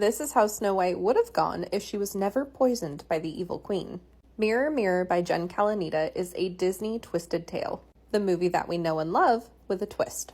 This is how Snow White would have gone if she was never poisoned by the evil queen. Mirror, Mirror by Jen Kalanita is a Disney twisted tale, the movie that we know and love with a twist.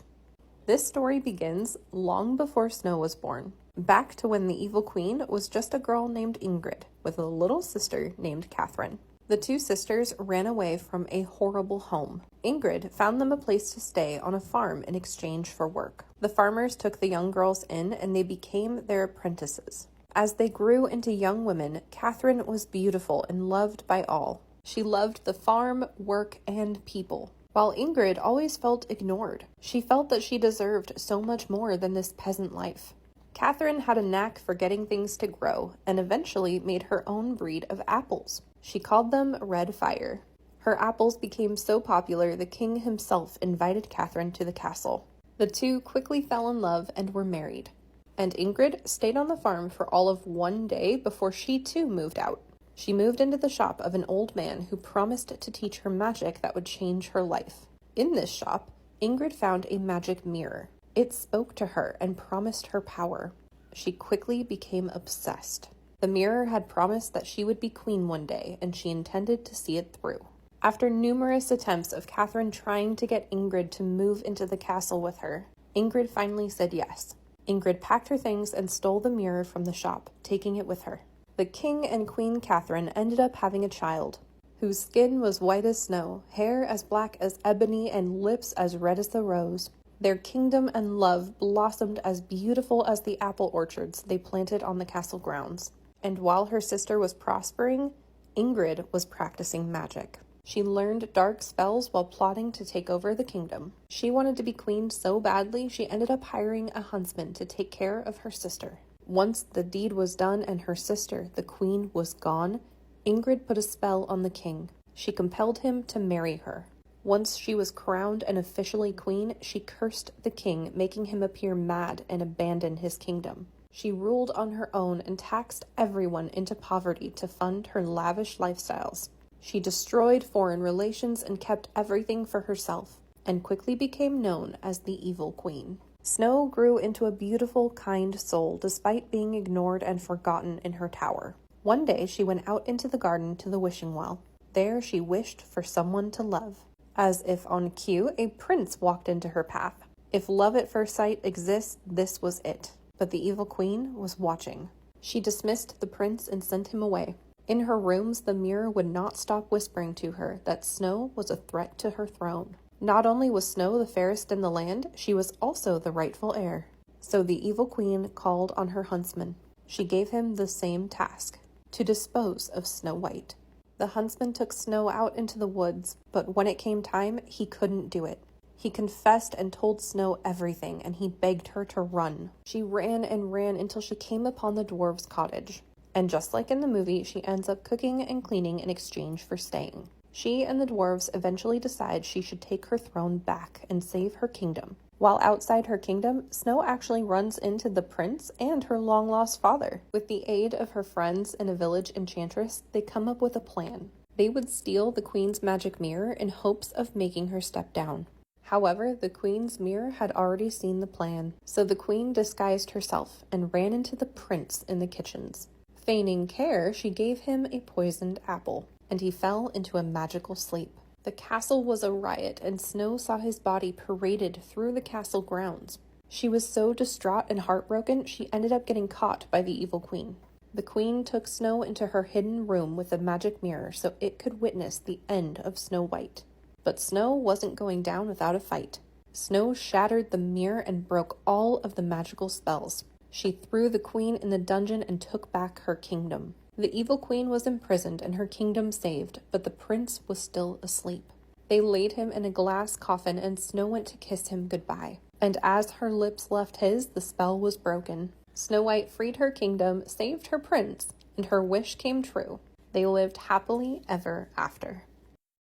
This story begins long before Snow was born, back to when the evil queen was just a girl named Ingrid with a little sister named Catherine. The two sisters ran away from a horrible home. Ingrid found them a place to stay on a farm in exchange for work. The farmers took the young girls in and they became their apprentices. As they grew into young women, Catherine was beautiful and loved by all. She loved the farm, work, and people, while Ingrid always felt ignored. She felt that she deserved so much more than this peasant life. Catherine had a knack for getting things to grow and eventually made her own breed of apples. She called them Red Fire. Her apples became so popular the king himself invited Catherine to the castle. The two quickly fell in love and were married. And Ingrid stayed on the farm for all of one day before she too moved out. She moved into the shop of an old man who promised to teach her magic that would change her life. In this shop, Ingrid found a magic mirror. It spoke to her and promised her power. She quickly became obsessed. The mirror had promised that she would be queen one day, and she intended to see it through. After numerous attempts of Catherine trying to get Ingrid to move into the castle with her, Ingrid finally said yes. Ingrid packed her things and stole the mirror from the shop, taking it with her. The king and Queen Catherine ended up having a child, whose skin was white as snow, hair as black as ebony, and lips as red as the rose. Their kingdom and love blossomed as beautiful as the apple orchards they planted on the castle grounds. And while her sister was prospering, Ingrid was practicing magic. She learned dark spells while plotting to take over the kingdom. She wanted to be queen so badly, she ended up hiring a huntsman to take care of her sister. Once the deed was done and her sister, the queen, was gone, Ingrid put a spell on the king. She compelled him to marry her. Once she was crowned and officially queen, she cursed the king, making him appear mad and abandon his kingdom. She ruled on her own and taxed everyone into poverty to fund her lavish lifestyles. She destroyed foreign relations and kept everything for herself, and quickly became known as the Evil Queen. Snow grew into a beautiful, kind soul despite being ignored and forgotten in her tower. One day she went out into the garden to the wishing well. There she wished for someone to love. As if on cue, a prince walked into her path. If love at first sight exists, this was it. But the evil queen was watching. She dismissed the prince and sent him away. In her rooms, the mirror would not stop whispering to her that Snow was a threat to her throne. Not only was Snow the fairest in the land, she was also the rightful heir. So the evil queen called on her huntsman. She gave him the same task, to dispose of Snow White. The huntsman took Snow out into the woods, but when it came time, he couldn't do it. He confessed and told Snow everything, and he begged her to run. She ran and ran until she came upon the dwarves' cottage. And just like in the movie, she ends up cooking and cleaning in exchange for staying. She and the dwarves eventually decide she should take her throne back and save her kingdom. While outside her kingdom, Snow actually runs into the prince and her long-lost father. With the aid of her friends and a village enchantress, they come up with a plan. They would steal the queen's magic mirror in hopes of making her step down. However, the queen's mirror had already seen the plan, so the queen disguised herself and ran into the prince in the kitchens. Feigning care, she gave him a poisoned apple, and he fell into a magical sleep. The castle was a riot, and Snow saw his body paraded through the castle grounds. She was so distraught and heartbroken, she ended up getting caught by the evil queen. The queen took Snow into her hidden room with a magic mirror so it could witness the end of Snow White. But Snow wasn't going down without a fight. Snow shattered the mirror and broke all of the magical spells. She threw the queen in the dungeon and took back her kingdom. The evil queen was imprisoned and her kingdom saved, but the prince was still asleep. They laid him in a glass coffin and Snow went to kiss him goodbye. And as her lips left his, the spell was broken. Snow White freed her kingdom, saved her prince, and her wish came true. They lived happily ever after.